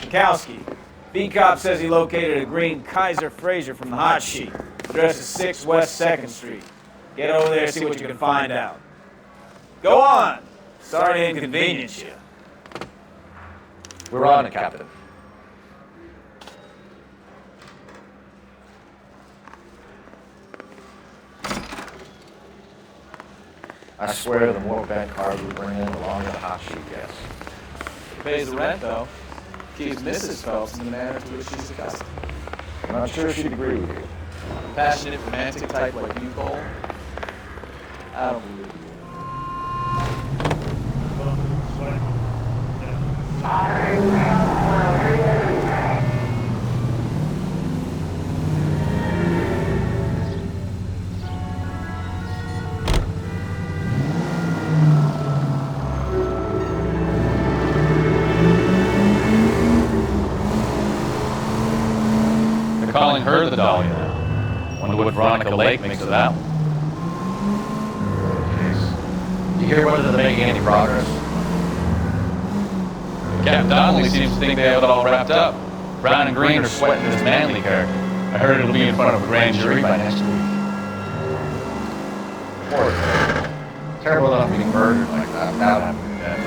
Kowski. B-Cop says he located a green Kaiser Fraser from the hot sheet. Address is 6 West 2nd Street. Get over there and see what you can find out. Go on! Sorry to inconvenience you. We're on it, Captain. I swear the more bent cars we bring in, the longer the hot sheet gets. Pays the rent, though. Keeps Mrs. Phelps in the manner to which she's accustomed. I'm not sure she'd agree with you. Passionate, romantic type like you, Cole. I don't believe you. They're calling her the Dahlia now. Wonder what Veronica Lake makes of that one. Do you hear whether they're making any progress? Captain Donnelly seems to think they have it all wrapped up. Brown and Green are sweating this Manley character. I heard it'll be in front of a grand jury by next week. Poor thing. Terrible enough being murdered like that without having been dead.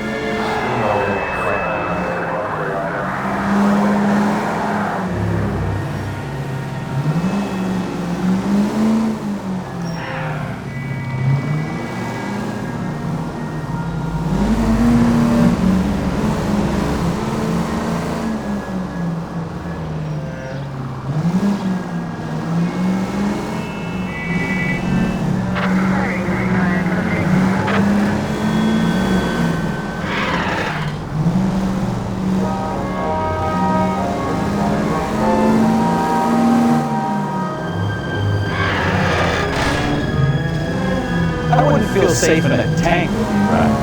I wouldn't feel safe in a tank with you, right?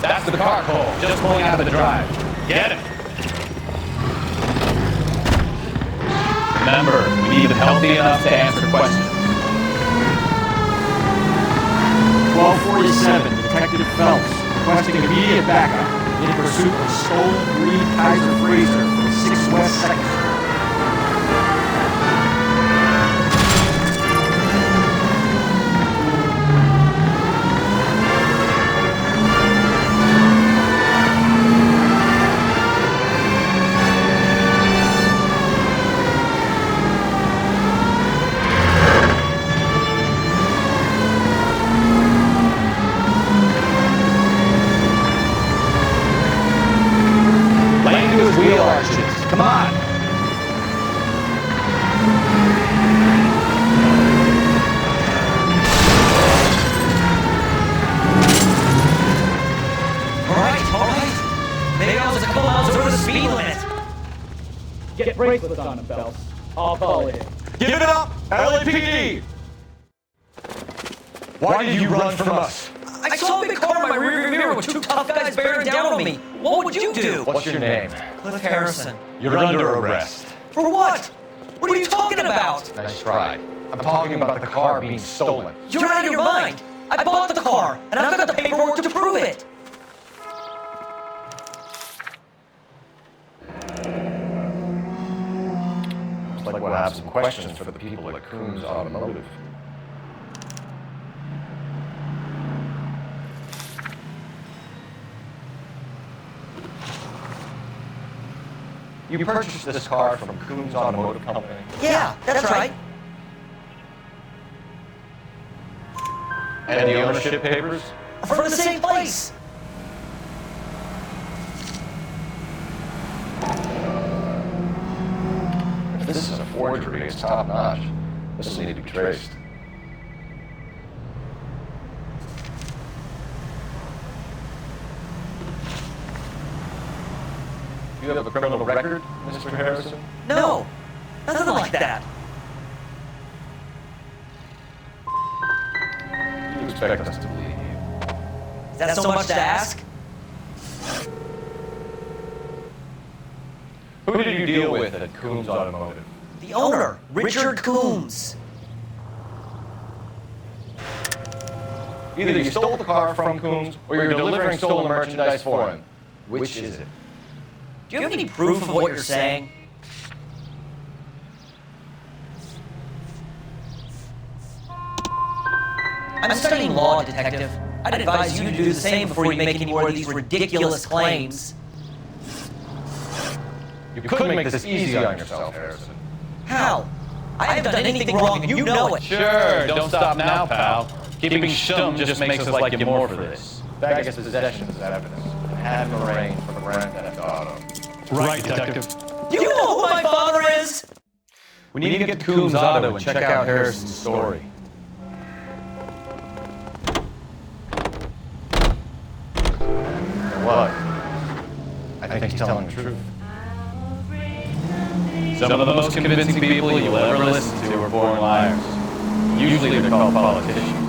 That's the car, Cole. Just pulling out of the drive. Get it. Remember, we need them healthy enough to answer questions. 1247, Detective Phelps, requesting immediate backup in pursuit of stolen green Kaiser Fraser from 6 West 2nd Street. Wheel arches. Come on. All right. Maybe I was a couple miles over the speed limit. Get bracelets on him, Phelps. I'll call it in. Give it up, LAPD! Why did you run from us? I saw a big car in my rearview mirror with 2 tough guys bearing down on me. What would you do? What's your name? Cliff Harrison. You're under arrest. For what? What are you talking about? Nice try. I'm talking about the car being stolen. You're out of your mind. I bought the car, and I've got the paperwork to prove it. Looks like we'll have some questions for the people at Coombs Automotive. You purchased this car from Coombs Automotive Company? Yeah, that's right. And the ownership papers? From the same place. If this is a forgery, it's top-notch. This will need to be traced. You have a criminal record, Mr. Harrison? No, nothing like that. You expect us to believe you. Is that so much to ask? Who did you deal with at Coombs Automotive? The owner, Richard Coombs. Either you stole the car from Coombs or you're delivering stolen merchandise for him. Which is it? Do you have any proof of what you're saying? I'm studying law, Detective. I'd advise you to do the same before you make any more of these ridiculous claims. You couldn't make this easy on yourself, Harrison. How? I haven't done anything wrong, and you know it. Sure, don't stop now, pal. Keeping stum just makes us like you more for this. Bag against possession is evidence. Had him arraigned for the Grand Theft Auto. Right, Detective. You know who my father is? We need to get to Coombs Auto and check out Harrison's story. What? I think he's telling the truth. Some of the most convincing people you'll ever listen to are born liars. Usually they're called politicians.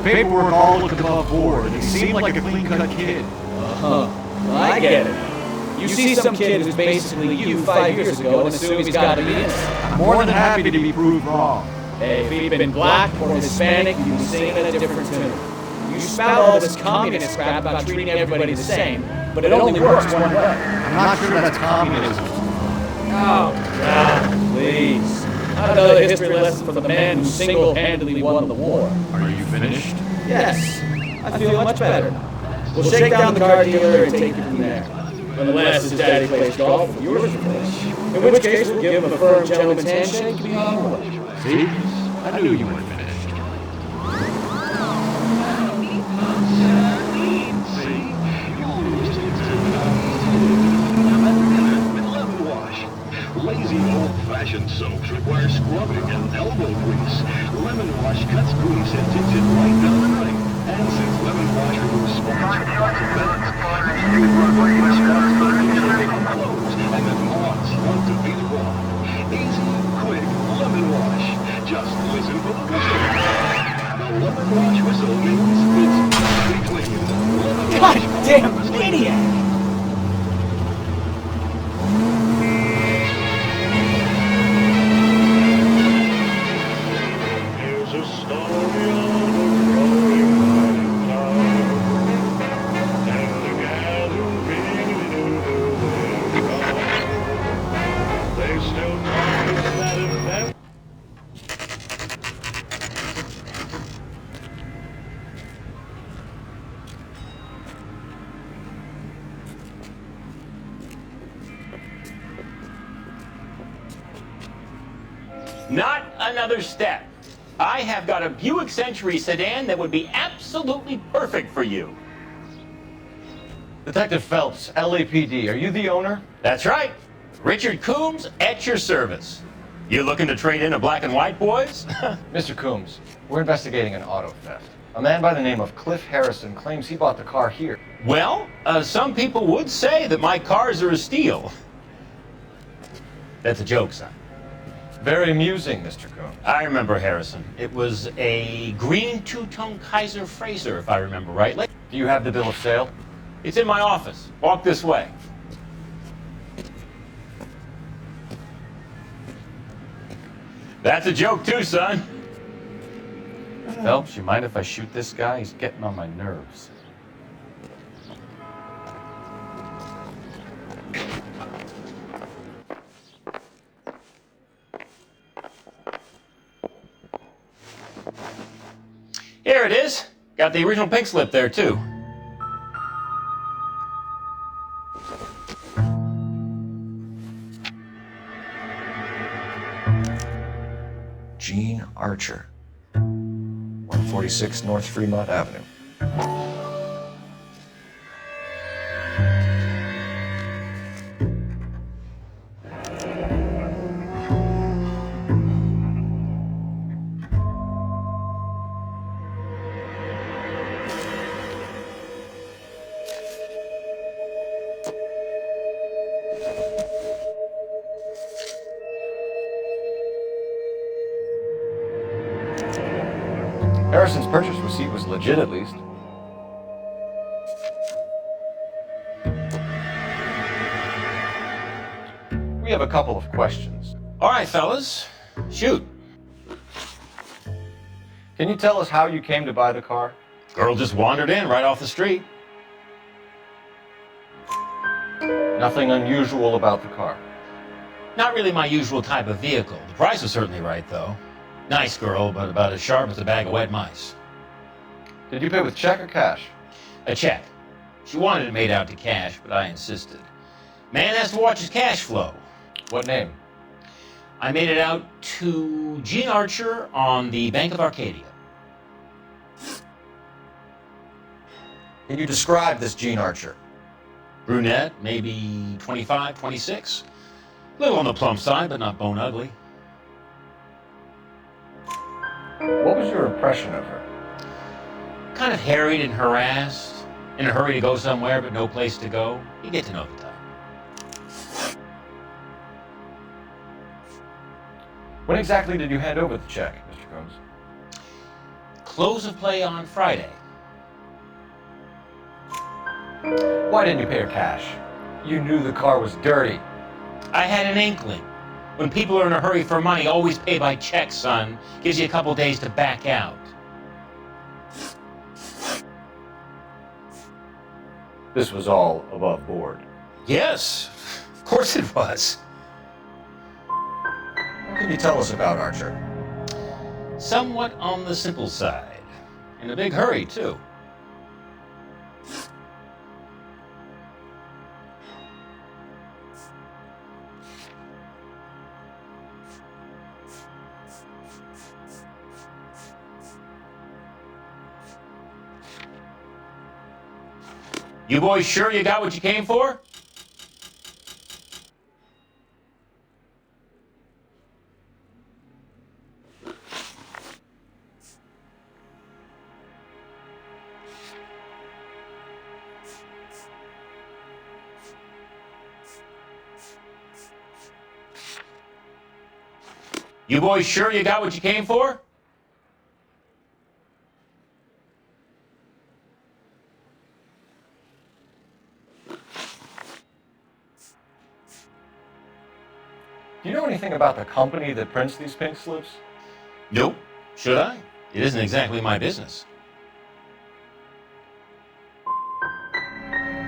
Paperwork all looked above board, and he seemed like a clean-cut kid. I get it. You see some kid who's basically you 5 years ago and assume he's got to be innocent. I'm more than happy to be proved wrong. Hey, if he'd been black or Hispanic, you'd be singing a different tune. You spout all this communist crap about treating everybody the same, but it only works one way. I'm not sure that's communism. Oh, God, please. Not another history lesson from the man who single-handedly won the war. Are you finished? Yes, I feel much better. We'll shake down the car dealer and take it from there. Unless his daddy plays golf with yours for fish. In which case, we'll give him a firm gentleman's handshake and be on our way. See? I knew you weren't finished. Lazy old-fashioned soaps require scrubbing and elbow grease. Lemon Wash cuts grease and takes it right down the drain. And since Lemon Wash removes spots from parts of beds, you run grease spots for making clothes, and then moths want to be warm. Easy, quick Lemon Wash. Just listen for the whistle. The Lemon Wash whistle means it's very clean. Lemon Wash. Goddamn maniac! Not another step. I have got a Buick Century sedan that would be absolutely perfect for you. Detective Phelps, LAPD, are you the owner? That's right. Richard Coombs at your service. You looking to trade in a black and white, boys? Mr. Coombs, we're investigating an auto theft. A man by the name of Cliff Harrison claims he bought the car here. Well, some people would say that my cars are a steal. That's a joke, son. Very amusing, Mr. Coombs. I remember Harrison. It was a green two-tone Kaiser Frazer, if I remember rightly. Do you have the bill of sale? It's in my office. Walk this way. That's a joke too, son. Phelps, you mind if I shoot this guy? He's getting on my nerves. Here it is. Got the original pink slip there, too. Gene Archer, 146 North Fremont Avenue. Harrison's purchase receipt was legit at least. We have a couple of questions. All right, fellas, shoot. Can you tell us how you came to buy the car? Girl just wandered in right off the street. Nothing unusual about the car. Not really my usual type of vehicle. The price was certainly right, though. Nice girl, but about as sharp as a bag of wet mice. Did you pay with check or cash? A check. She wanted it made out to cash, but I insisted. Man has to watch his cash flow. What name? I made it out to Gene Archer on the Bank of Arcadia. Can you describe this Gene Archer? Brunette, maybe 25, 26. A little on the plump side, but not bone ugly. What was your impression of her? Kind of harried and harassed. In a hurry to go somewhere, but no place to go. You get to know the type. When exactly did you hand over the check, Mr. Combs? Close of play on Friday. Why didn't you pay her cash? You knew the car was dirty. I had an inkling. When people are in a hurry for money, always pay by check, son. Gives you a couple days to back out. This was all above board. Yes, of course it was. What can you tell us about Archer? Somewhat on the simple side. In a big hurry, too. You boys sure you got what you came for? You boys sure you got what you came for? Do you know anything about the company that prints these pink slips? Nope. Should I? It isn't exactly my business.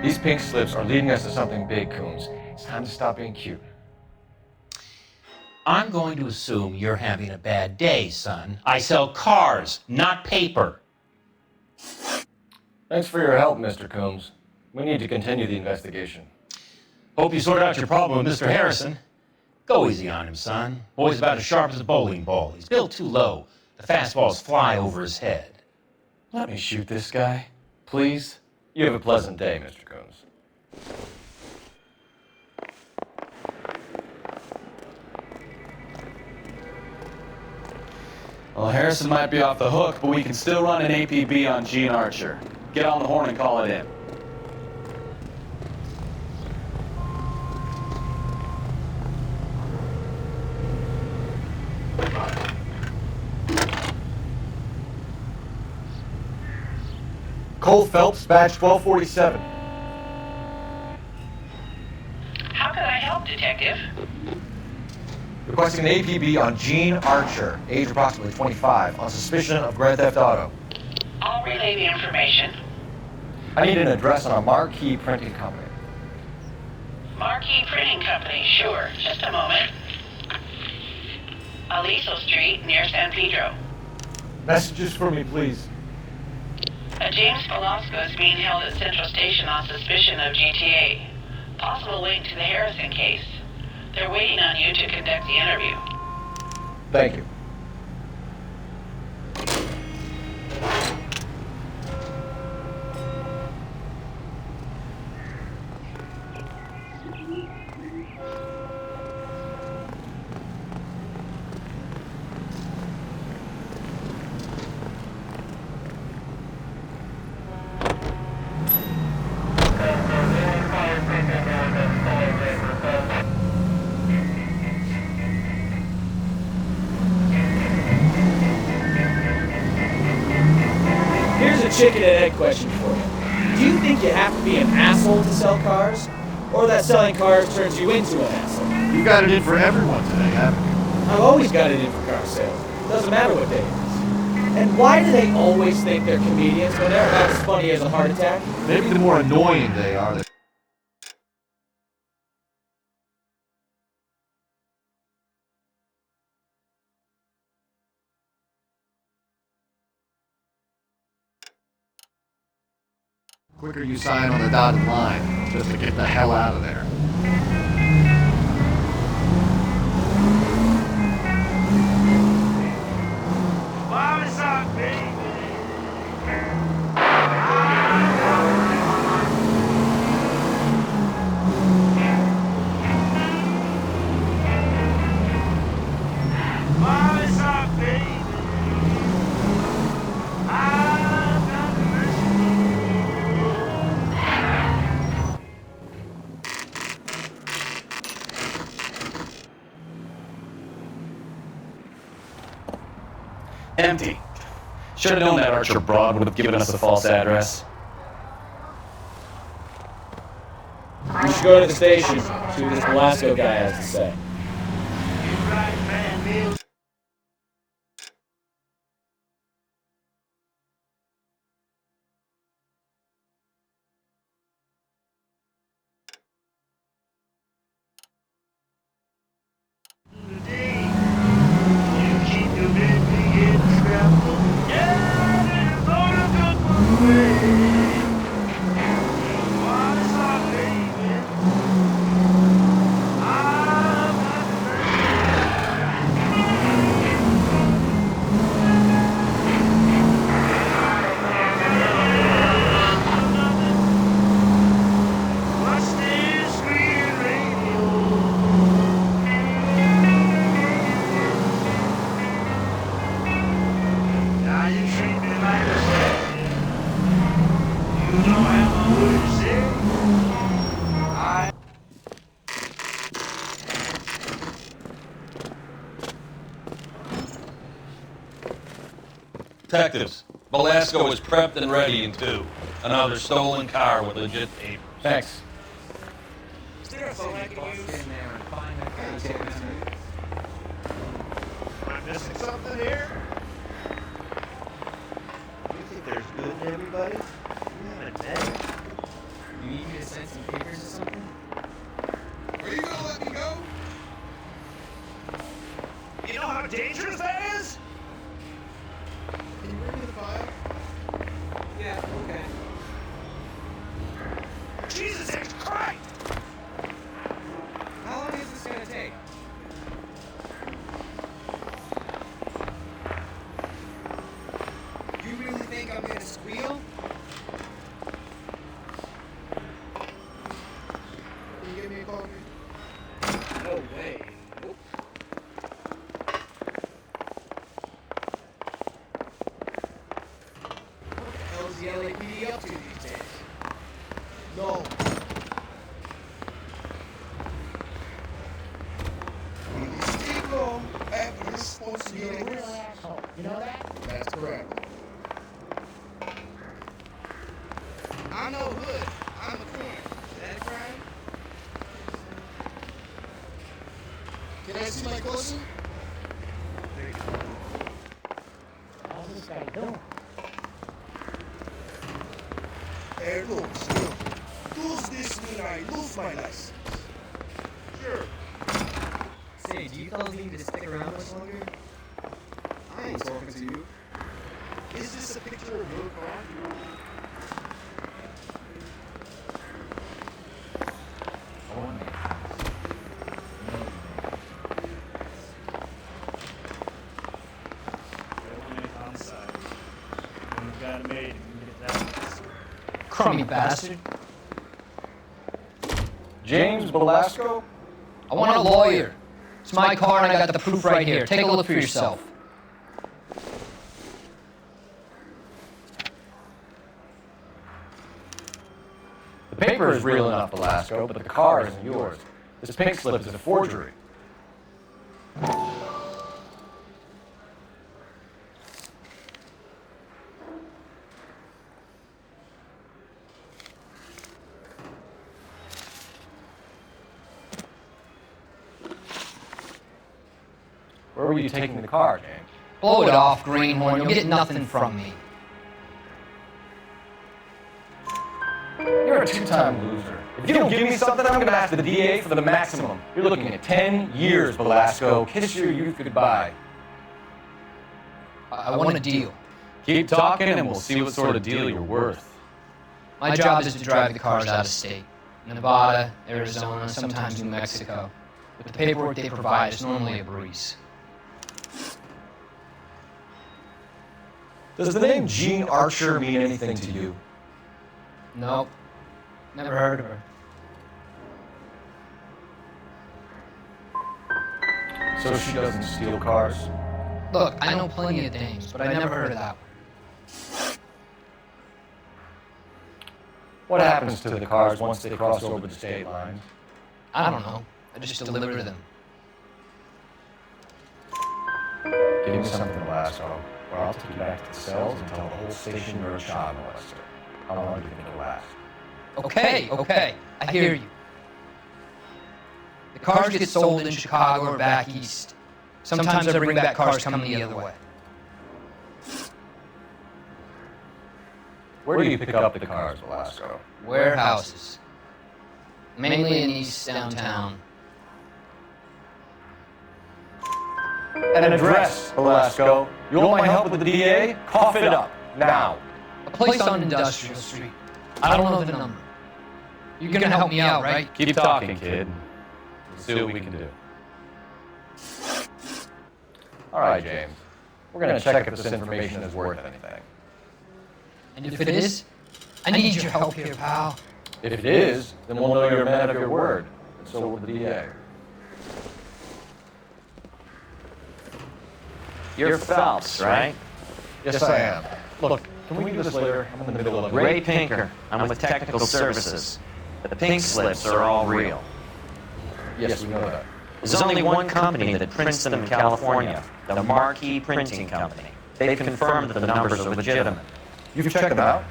These pink slips are leading us to something big, Coombs. It's time to stop being cute. I'm going to assume you're having a bad day, son. I sell cars, not paper. Thanks for your help, Mr. Coombs. We need to continue the investigation. Hope you sorted out your problem with Mr. Harrison. Go easy on him, son. Boy's about as sharp as a bowling ball. He's built too low. The fastballs fly over his head. Let me shoot this guy, please. You have a pleasant day, Mr. Coombs. Well, Harrison might be off the hook, but we can still run an APB on Gene Archer. Get on the horn and call it in. Cole Phelps, badge 1247. How can I help, Detective? Requesting an APB on Gene Archer, age approximately 25, on suspicion of Grand Theft Auto. I'll relay the information. I need an address on a Marquee Printing Company. Marquee Printing Company, sure. Just a moment. Aliso Street, near San Pedro. Messages for me, please. A James Velasco is being held at Central Station on suspicion of GTA. Possible link to the Harrison case. They're waiting on you to conduct the interview. Thank you. chicken and egg question for you. Do you think you have to be an asshole to sell cars? Or that selling cars turns you into an asshole? You got it in for everyone today, haven't you? I've always got it in for car sales. Doesn't matter what day it is. And why do they always think they're comedians when they're about as funny as a heart attack? Maybe the more annoying they are, the quicker you sign on the dotted line, just to get the hell out of there. Empty. Should have known that Archer broad would have given us a false address. We should go to the station, see what this Velasco guy has to say. Detectives, Velasco is prepped and ready in 2. Another stolen car with legit papers. Thanks. Am I missing something here? You think there's good in everybody? You haven't met it. You need me to send some papers or something? Are you gonna let me go? You know how dangerous that is? Can you bring me the file? Yeah, okay. Jesus H. Christ! How long is this gonna take? You really think I'm gonna squeal? Can you give me a coffee? No way. Nope. What the hell is the LAPD up to these days? No. When you stay calm, have responsibilities. You know that? That's correct. I'm no hood. I'm a crime. Is that a crime? Can I see my cousin? There you go. How's this guy doing? Look, still. Does this mean I lose my license? Sure. Say, do you fellas need to stick around much longer? I ain't talking to you. Is this a picture of your car? Crummy bastard. James Velasco? I want a lawyer. It's my car and I got the proof right here. Take a look for yourself. The paper is real enough, Velasco, but the car isn't yours. This pink slip is a forgery. Where were you taking the car, James? Blow it off, Greenhorn. You'll get nothing from me. You're a two-time loser. If you don't give me something, I'm going to ask the DA for the maximum. You're looking at 10 years, Velasco. Kiss your youth goodbye. I want a deal. Keep talking and we'll see what sort of deal you're worth. My job is to drive the cars out of state. Nevada, Arizona, sometimes New Mexico. With the paperwork they provide, it's normally a breeze. Does the name Jean Archer mean anything to you? Nope. Never heard of her. So she doesn't steal cars? Look, I know plenty of dames, but I never heard of that one. What happens to the cars once they cross over the state lines? I don't know. I just deliver them. Give me something, Velasco, or I'll take you back to the cells and tell the whole station you're a child molester. How long do you think it'll last? Okay. I hear you. The cars get sold in Chicago or back east. Sometimes I bring back cars coming the other way. Where do you pick up the cars, Velasco? Warehouses. Mainly in East downtown. An address, Velasco. You want my help with the DA? Cough it up, now. A place on Industrial Street. I don't know the number. You're gonna help me out, right? Keep talking, kid. We'll see what we can do. All right, James. We're going to check if this information is worth anything. And if it is, I need your help here, pal. If it is, then we'll know you're a man of your word. And so will the DA. You're Phelps, right? Yes, I am. Look, can we do this later? I'm in the middle of it. Ray Pinker. I'm with Technical Services. The pink slips are all real. Yes, we know that. There's only one company that prints them in California, the Marquee Printing Company. They've confirmed that the numbers are legitimate. You've checked them out?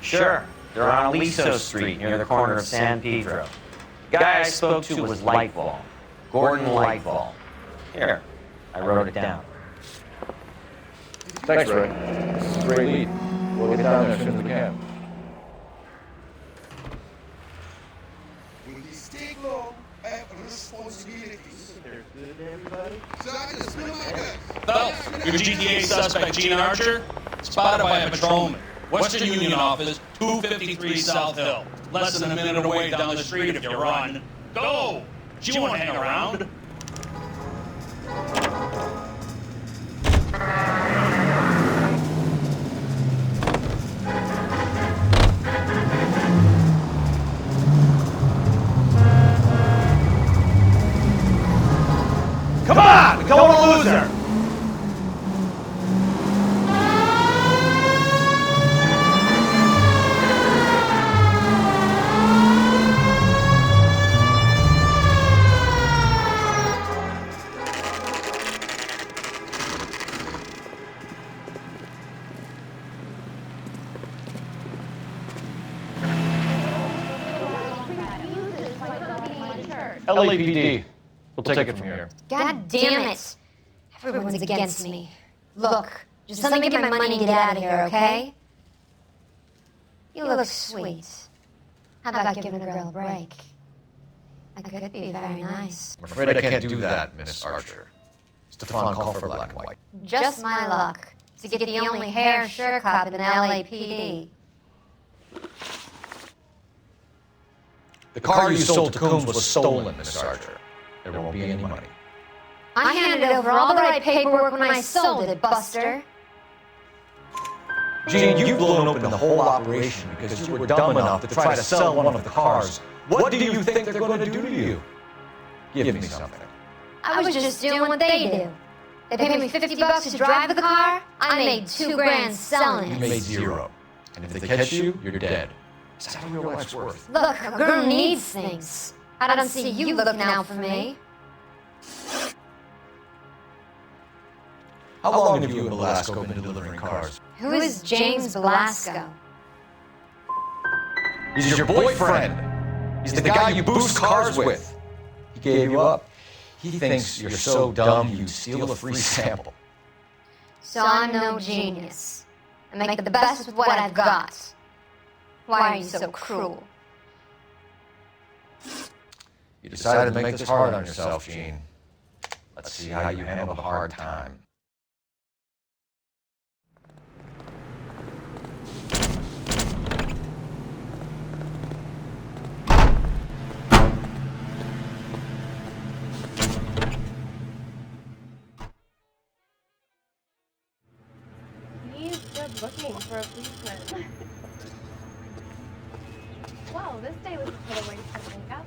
Sure. They're on Aliso Street near the corner of San Pedro. The guy I spoke to was Lightball. Gordon Lightball. Here, I wrote it down. Thanks, Ray. This is a great lead. We'll get down there as soon as we can. When these take long, I have responsibilities. They're good, everybody. So I just spin my guns. Phelps, your GTA suspect, Jean Archer, spotted by a patrolman. Western Union office, 253 South Hill. Less than a minute away down the street if you run. Go! She won't hang around. Come on! Don't want to lose her! LAPD. We'll take it from here. God damn it! Everyone's against me. Look, just let me get my money and get out of here, okay? You look sweet. How about giving a girl a break? I could be very nice. I'm afraid I can't do that, Miss Archer. Stefan called for black and white. Just my luck to get the only hair sure cop in LAPD. The car you sold to Coombs was stolen, Miss Archer. There won't be any money. I handed over all the right paperwork when I sold it, Buster. Jean, you've blown open the whole operation because you were dumb enough to try to sell one of the cars. What do you think they're going to do to you? Give me something. I was just doing what they do. They paid me $50 to drive the car. I made $2 grand selling it. You made zero. And if they catch you, you're dead. Is that real life's worth? Look, a girl needs things. I don't see you looking out for me. How long have you and Velasco been delivering cars? Who is James Velasco? He's your boyfriend. He's the guy you boost cars with. He gave you up. He thinks you're so dumb you'd steal a free sample. So I'm no genius. I make the best with what I've got. Why are you so cruel? You decided to make this hard on yourself, Gene. Let's see how you handle the hard time. He's good looking for a policeman. Whoa, this day was put away for makeup.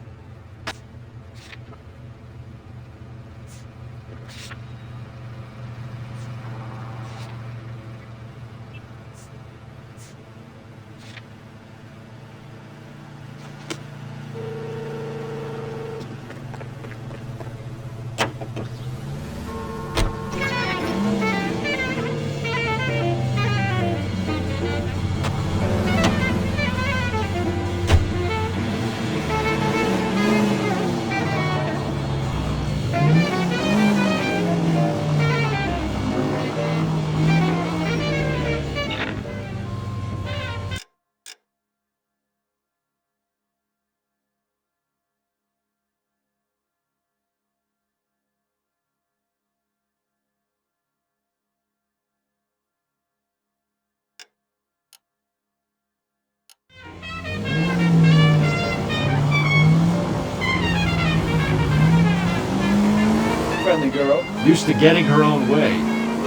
Friendly girl, used to getting her own way.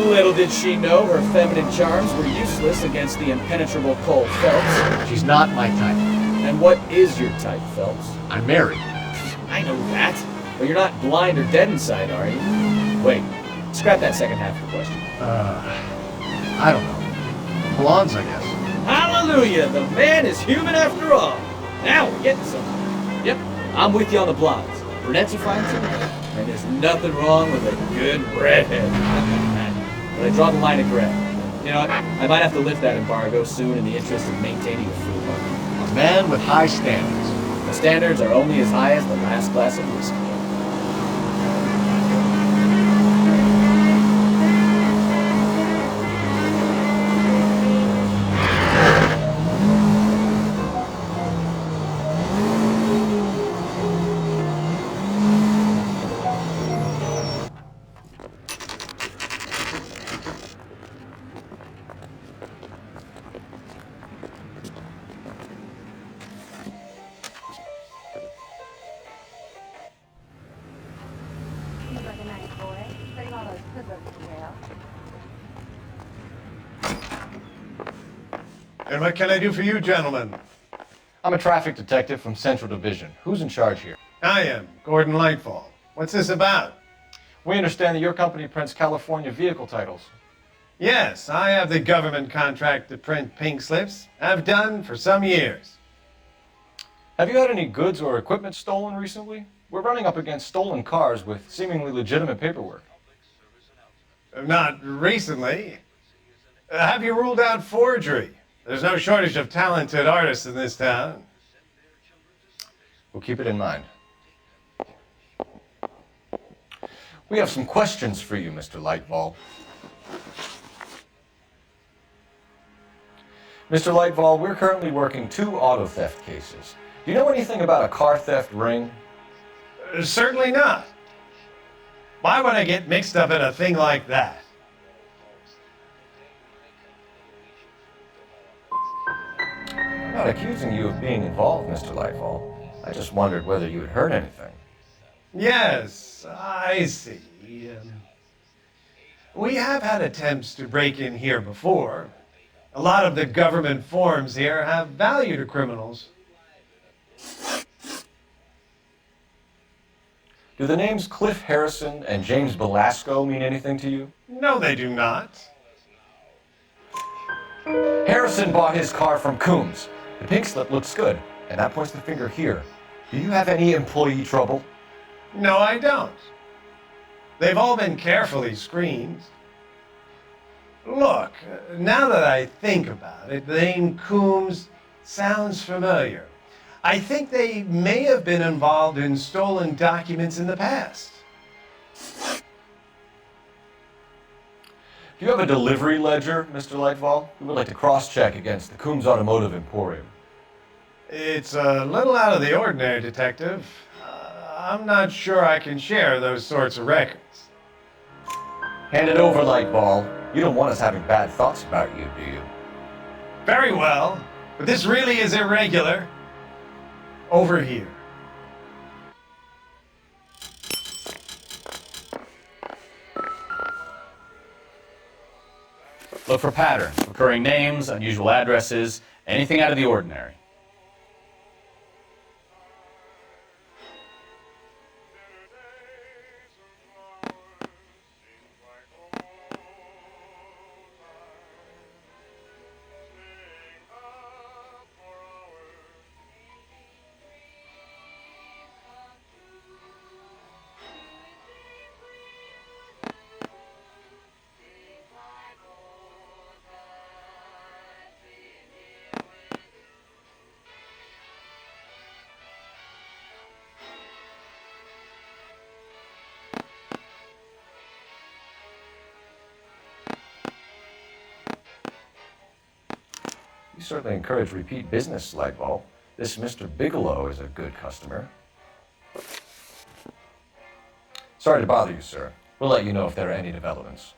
Little did she know her feminine charms were useless against the impenetrable Cole Phelps. She's not my type. And what is your type, Phelps? I'm married. I know that. But you're not blind or dead inside, are you? Wait, scrap that second half of the question. I don't know. Blondes, I guess. Hallelujah! The man is human after all. Now we're getting somewhere. Yep, I'm with you on the blondes. Brunettes are fine too. And there's nothing wrong with a good redhead. But I draw the line at gray. You know what? I might have to lift that embargo soon in the interest of maintaining a free market. A man with high standards. The standards are only as high as the last glass of whiskey. And what can I do for you, gentlemen? I'm a traffic detective from Central Division. Who's in charge here? I am, Gordon Lightfall. What's this about? We understand that your company prints California vehicle titles. Yes, I have the government contract to print pink slips. I've done for some years. Have you had any goods or equipment stolen recently? We're running up against stolen cars with seemingly legitimate paperwork. Not recently. Have you ruled out forgery? There's no shortage of talented artists in this town. We'll keep it in mind. We have some questions for you, Mr. Lightfall. Mr. Lightfall, we're currently working 2 auto theft cases. Do you know anything about a car theft ring? Certainly not. Why would I get mixed up in a thing like that? I'm not accusing you of being involved, Mr. Lightfall. I just wondered whether you had heard anything. Yes, I see. We have had attempts to break in here before. A lot of the government forms here have value to criminals. Do the names Cliff Harrison and James Belasco mean anything to you? No, they do not. Harrison bought his car from Coombs. The pink slip looks good, and that points the finger here. Do you have any employee trouble? No, I don't. They've all been carefully screened. Look, now that I think about it, the name Coombs sounds familiar. I think they may have been involved in stolen documents in the past. Do you have a delivery ledger, Mr. Lightfall? We would like to cross-check against the Coombs Automotive Emporium. It's a little out of the ordinary, Detective. I'm not sure I can share those sorts of records. Hand it over, Lightball. You don't want us having bad thoughts about you, do you? Very well, but this really is irregular. Over here. Look for patterns, recurring names, unusual addresses, anything out of the ordinary. You certainly encourage repeat business, Lightball. This Mr. Bigelow is a good customer. Sorry to bother you, sir. We'll let you know if there are any developments.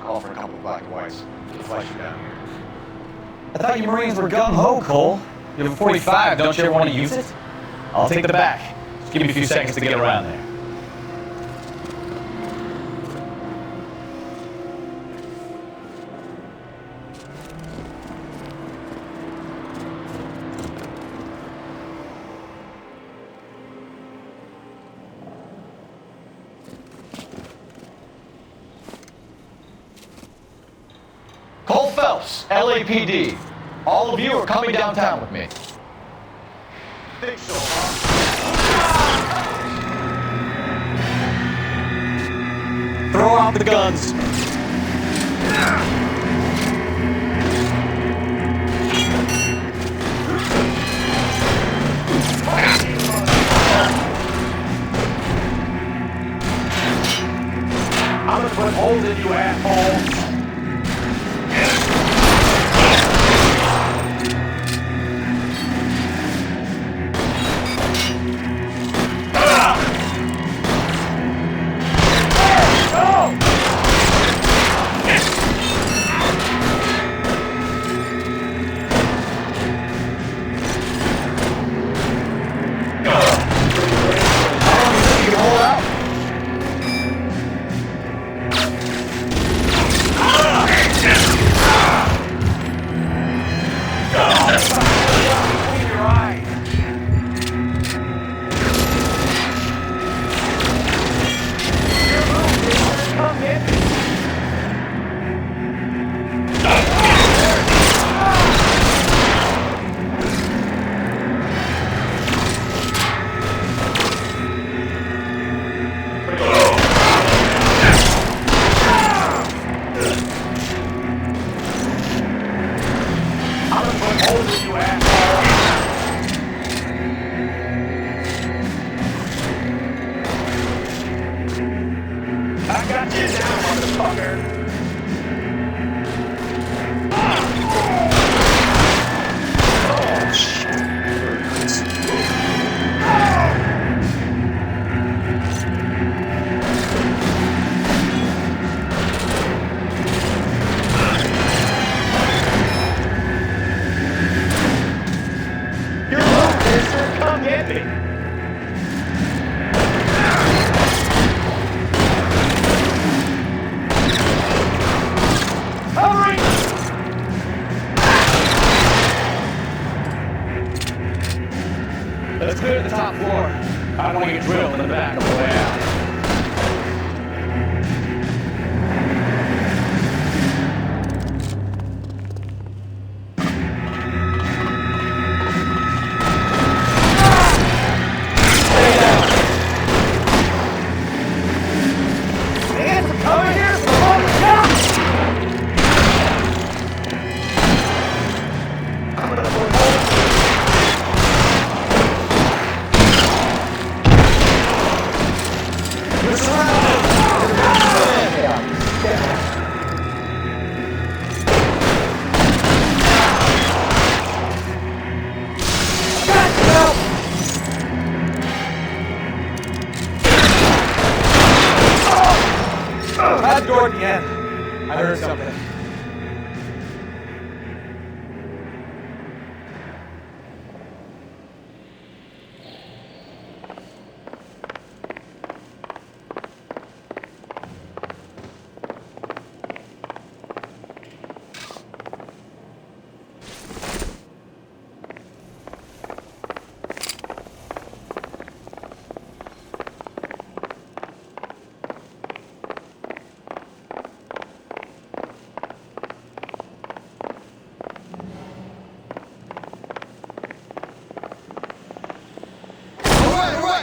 Call for a couple of black and whites. We'll flush you down here. I thought you Marines were gung-ho, Cole. You have a 45, don't you ever want to use it? I'll take the back. Just give me a few seconds to get around there. Cole Phelps, LAPD. All of you are coming downtown with me. think so, huh? Throw out the guns. I'm gonna put holes in you, asshole. Let's clear the top floor. I don't want to get drilled in the back on the way out. That door at the end. I heard something.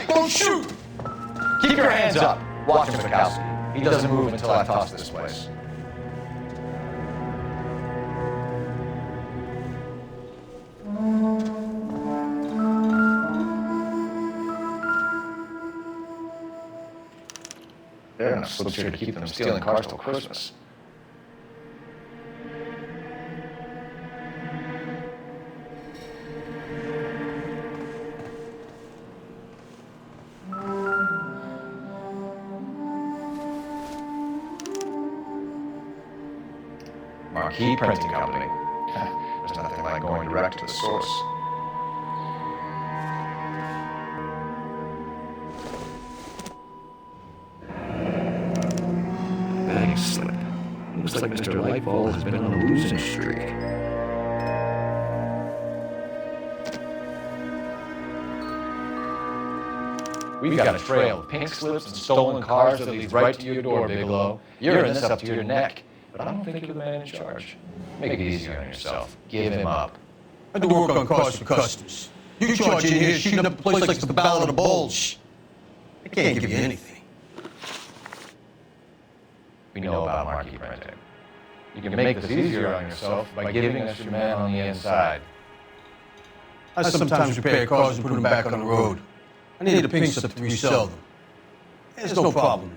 Don't shoot! Keep your hands up. Watch him, Mikowski. He doesn't move until I toss this place. There are enough slips here to keep them stealing cars till Christmas. Marquee Printing Company. There's nothing like going direct to the source. Betting slip. Looks like Mr. Lightfall has been on a losing streak. We've got a trail of pink slips and stolen cars that leads right to your door, Bigelow. You're in this up to your neck. But I don't think you're the man in charge. Make it easier on yourself. Give him up. I had to work on cars for customers. You charge in here shooting up the place like it's the Ballad of the Bulge. I can't give you anything. We know about marquee printing. You can make this easier on yourself by giving us your man on the inside. I sometimes repair cars and put them back on the road. I need a pink slip to resell them. There's no problem.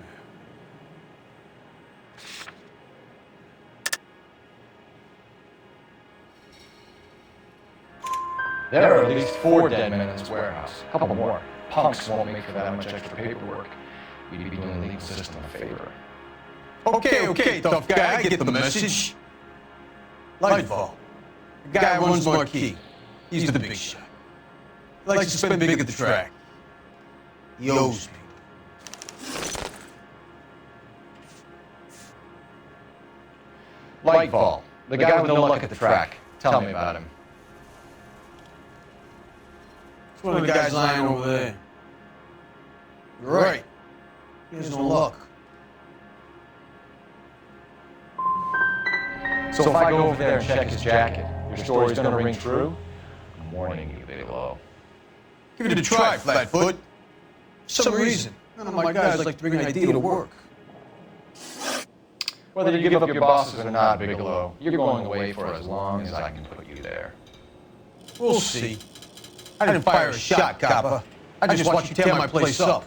There are at least 4 dead men in this warehouse. A couple more. Punks won't make for that much extra paperwork. We'd be doing the legal system a favor. Okay, tough guy, I get the message. Lightfall. The guy runs Marquee. He's the big shot. He likes to spend big at the track. He owes me. Lightfall, the guy with no luck at the track. Tell me about him. It's one of the guys lying over there. You're right. He has no luck. So if I go over there and check his jacket, your story's gonna ring true? I'm warning you, Bigelow. Give it a try, Flatfoot. For some reason, none of my guys like to bring an idea to work. Whether you give up your bosses or not, Bigelow, you're going away for as long as I can put you there. We'll see. I didn't fire a shot, copper. I just watched you tear my place up.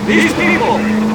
These people!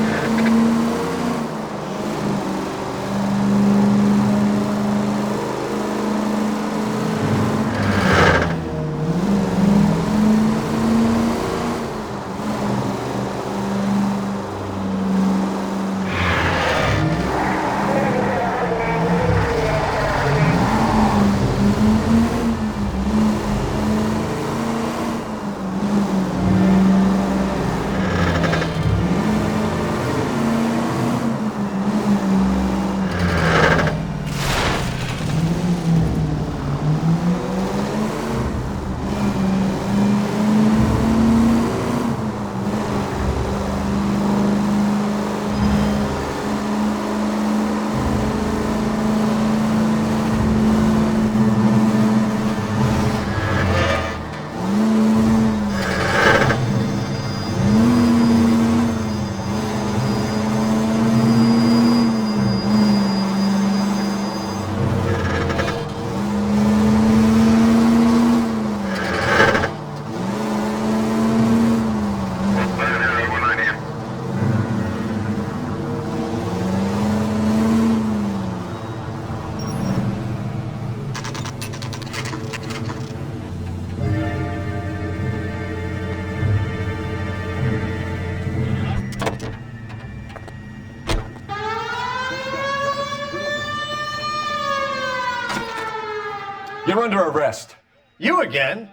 You're under arrest. You again?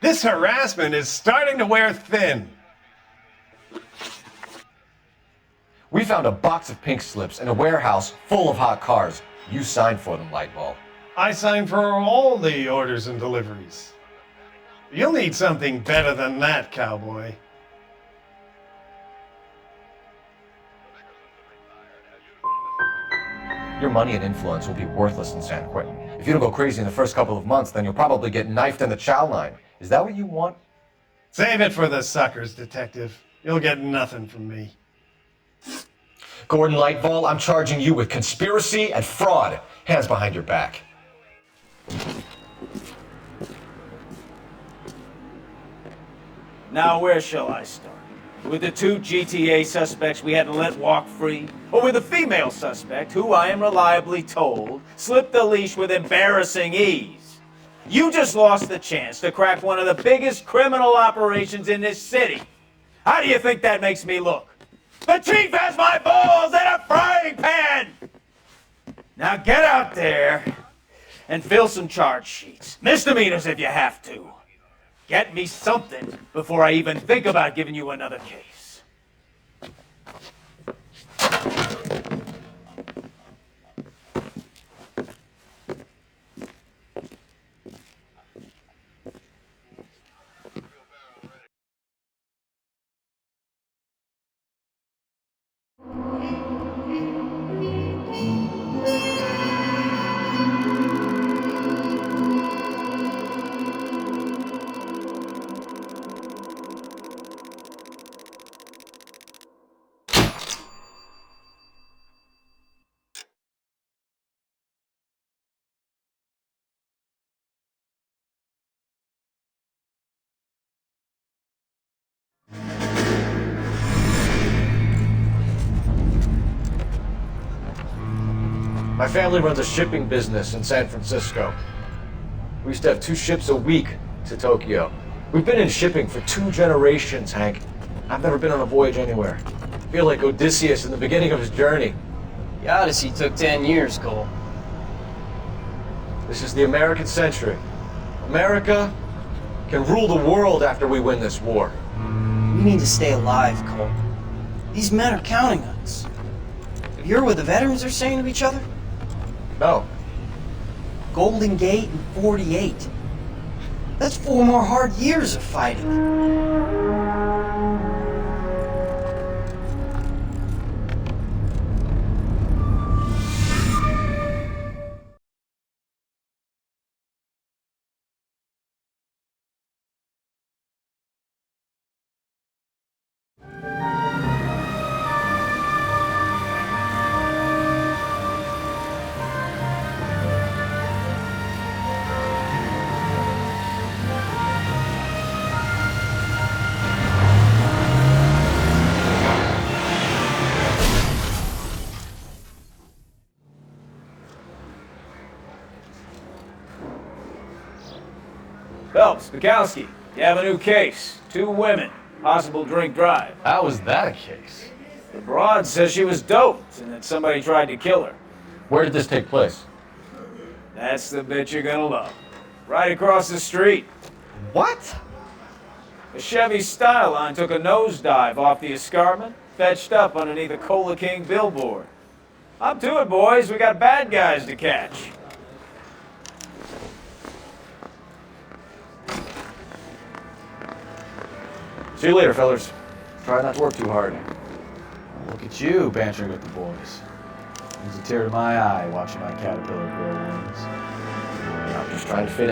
This harassment is starting to wear thin. We found a box of pink slips in a warehouse full of hot cars. You signed for them, Lightball. I signed for all the orders and deliveries. You'll need something better than that, cowboy. Your money and influence will be worthless in San Quentin. If you don't go crazy in the first couple of months, then you'll probably get knifed in the chow line. Is that what you want? Save it for the suckers, detective. You'll get nothing from me. Gordon Lightfall, I'm charging you with conspiracy and fraud. Hands behind your back. Now, where shall I start? With the 2 GTA suspects we had to let walk free? Or with the female suspect, who I am reliably told slipped the leash with embarrassing ease? You just lost the chance to crack one of the biggest criminal operations in this city. How do you think that makes me look? The chief has my balls in a frying pan! Now get out there and fill some charge sheets. Misdemeanors if you have to. Get me something before I even think about giving you another case. My family runs a shipping business in San Francisco. We used to have 2 ships a week to Tokyo. We've been in shipping for 2 generations, Hank. I've never been on a voyage anywhere. I feel like Odysseus in the beginning of his journey. The Odyssey took 10 years, Cole. This is the American century. America can rule the world after we win this war. We need to stay alive, Cole. These men are counting on us. Have you heard what the veterans are saying to each other? No. Golden Gate and 48. That's 4 more hard years of fighting. Phelps, Bukowski, you have a new case. 2 women, possible drink drive. How was that a case? The broad says she was doped and that somebody tried to kill her. Where did this take place? That's the bit you're gonna love. Right across the street. What? A Chevy Styline took a nosedive off the escarpment, fetched up underneath a Cola King billboard. Up to it, boys. We got bad guys to catch. See you later, fellas. Try not to work too hard. Look at you bantering with the boys. Brings a tear to my eye watching my caterpillar grow wings. I'm just trying to fit in.